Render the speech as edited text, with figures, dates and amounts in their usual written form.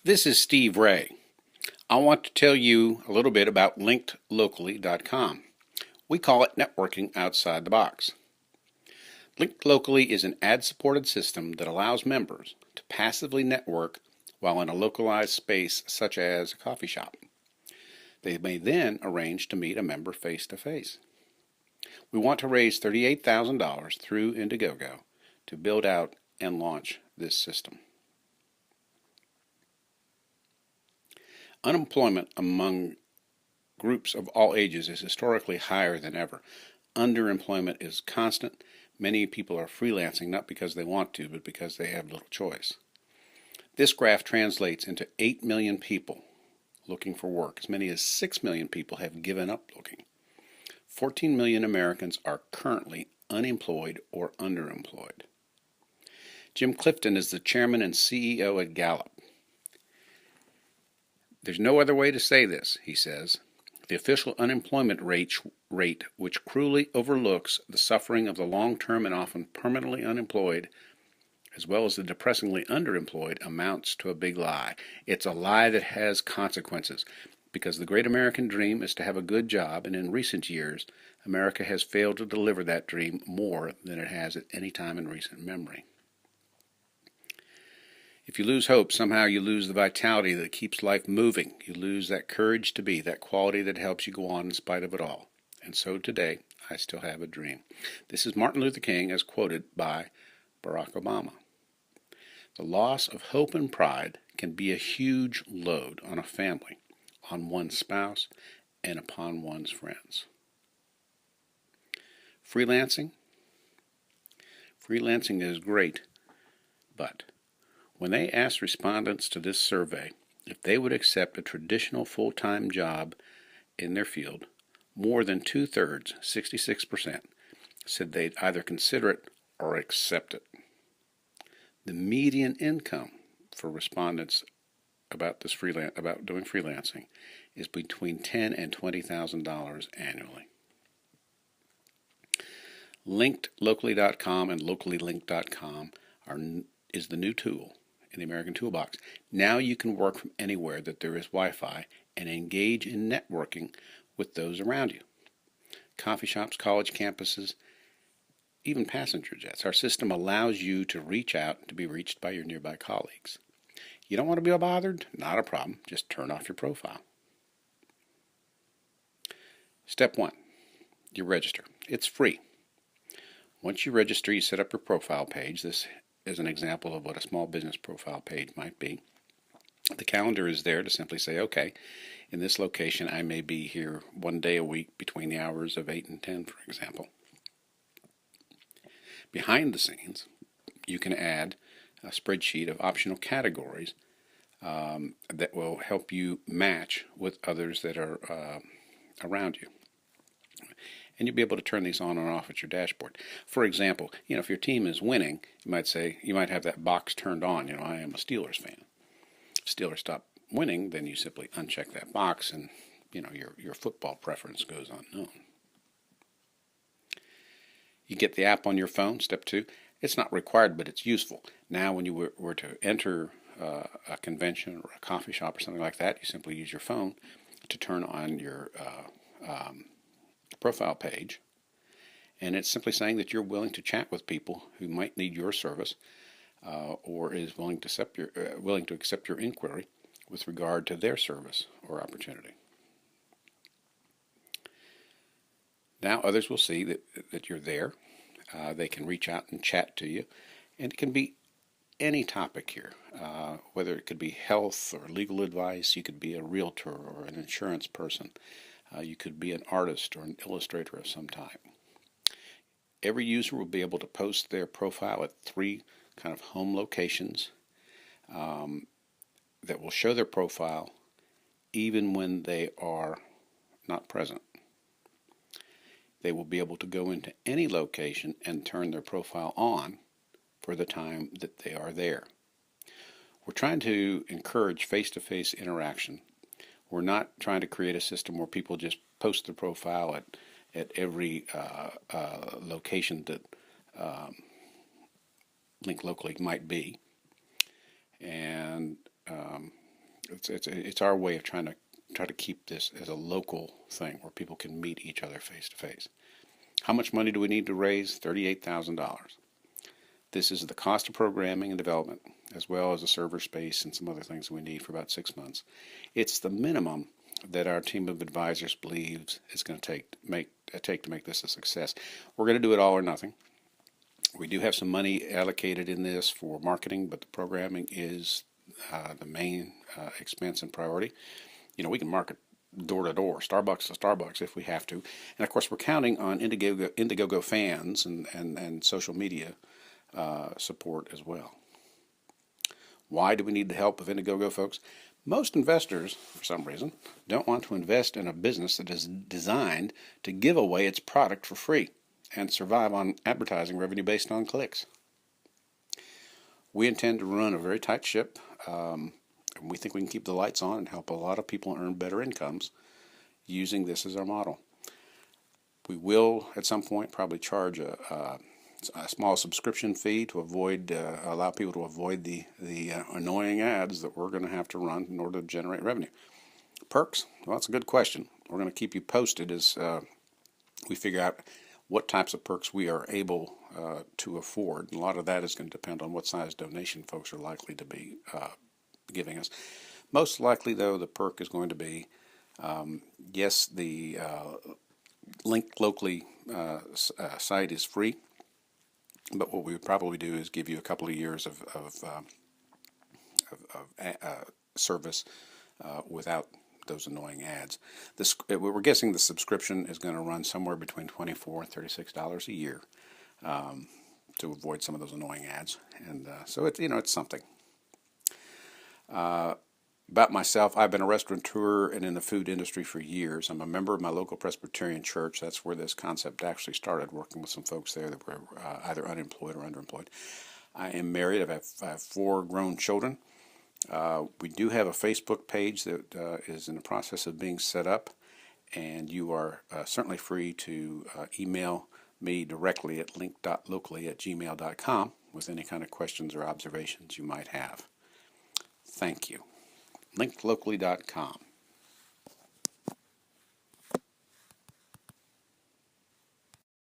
This is Steve Ray. I want to tell you a little bit about linkedlocally.com. We call it networking outside the box. Linked Locally is an ad-supported system that allows members to passively network while in a localized space such as a coffee shop. They may then arrange to meet a member face-to-face. We want to raise $38,000 through Indiegogo to build out and launch this system. Unemployment among groups of all ages is historically higher than ever. Underemployment is constant. Many people are freelancing not because they want to, but because they have little choice. This graph translates into 8 million people looking for work. As many as 6 million people have given up looking. 14 million Americans are currently unemployed or underemployed. Jim Clifton is the chairman and CEO at Gallup. There's no other way to say this, he says. The official unemployment rate, which cruelly overlooks the suffering of the long-term and often permanently unemployed, as well as the depressingly underemployed, amounts to a big lie. It's a lie that has consequences, because the great American dream is to have a good job, and in recent years, America has failed to deliver that dream more than it has at any time in recent memory. If you lose hope, somehow you lose the vitality that keeps life moving. You lose that courage to be, that quality that helps you go on in spite of it all. And so today, I still have a dream. This is Martin Luther King as quoted by Barack Obama. The loss of hope and pride can be a huge load on a family, on one's spouse, and upon one's friends. Freelancing? Freelancing is great, but when they asked respondents to this survey if they would accept a traditional full-time job in their field, more than two-thirds, 66%, said they'd either consider it or accept it. The median income for respondents about doing freelancing is between $10,000 and $20,000 annually. LinkedLocally.com and LocallyLinked.com is the new tool in the American toolbox. Now you can work from anywhere that there is Wi-Fi and engage in networking with those around you. Coffee shops, college campuses, even passenger jets. Our system allows you to reach out to be reached by your nearby colleagues. You don't want to be bothered? Not a problem. Just turn off your profile. Step 1. You register. It's free. Once you register, you set up your profile page. This is an example of what a small business profile page might be. The calendar is there to simply say, okay, in this location I may be here one day a week between the hours of 8 and 10, for example. Behind the scenes, you can add a spreadsheet of optional categories that will help you match with others that are around you. And you'll be able to turn these on and off at your dashboard. For example, if your team is winning, you might have that box turned on. I am a Steelers fan. If Steelers stop winning, then you simply uncheck that box, and your football preference goes unknown. You get the app on your phone. Step 2. It's not required, but it's useful. Now, when you were to enter a convention or a coffee shop or something like that, you simply use your phone to turn on your profile page, and it's simply saying that you're willing to chat with people who might need your service or is willing to accept your inquiry with regard to their service or opportunity. Now others will see that you're there. They can reach out and chat to you, and it can be any topic here, whether it could be health or legal advice. You could be a realtor or an insurance person. You could be an artist or an illustrator of some type. Every user will be able to post their profile at 3 kind of home locations that will show their profile even when they are not present. They will be able to go into any location and turn their profile on for the time that they are there. We're trying to encourage face-to-face interaction. We're not trying to create a system where people just post their profile at every location that Link Locally might be. And It's our way of trying to keep this as a local thing where people can meet each other face to face. How much money do we need to raise? $38,000. This is the cost of programming and development, as well as the server space and some other things we need for about 6 months. It's the minimum that our team of advisors believes it's going to take to make this a success. We're going to do it all or nothing. We do have some money allocated in this for marketing, but the programming is the main expense and priority. We can market door to door, Starbucks to Starbucks if we have to. And of course, we're counting on Indiegogo fans and social media support as well. Why do we need the help of Indiegogo, folks? Most investors, for some reason, don't want to invest in a business that is designed to give away its product for free and survive on advertising revenue based on clicks. We intend to run a very tight ship. And we think we can keep the lights on and help a lot of people earn better incomes using this as our model. We will, at some point, probably charge a small subscription fee to allow people to avoid the annoying ads that we're going to have to run in order to generate revenue. Perks? Well, that's a good question. We're going to keep you posted as we figure out what types of perks we are able to afford. And a lot of that is going to depend on what size donation folks are likely to be giving us. Most likely, though, the perk is going to be, yes, the Linked Locally site is free, but what we would probably do is give you a couple of years of service without those annoying ads. We're guessing the subscription is going to run somewhere between $24 and $36 a year to avoid some of those annoying ads, and so it's something. About myself, I've been a restaurateur and in the food industry for years. I'm a member of my local Presbyterian church. That's where this concept actually started, working with some folks there that were either unemployed or underemployed. I am married. I have 4 grown children. We do have a Facebook page that is in the process of being set up, and you are certainly free to email me directly at link.locally@gmail.com with any kind of questions or observations you might have. Thank you. LinkedLocally.com.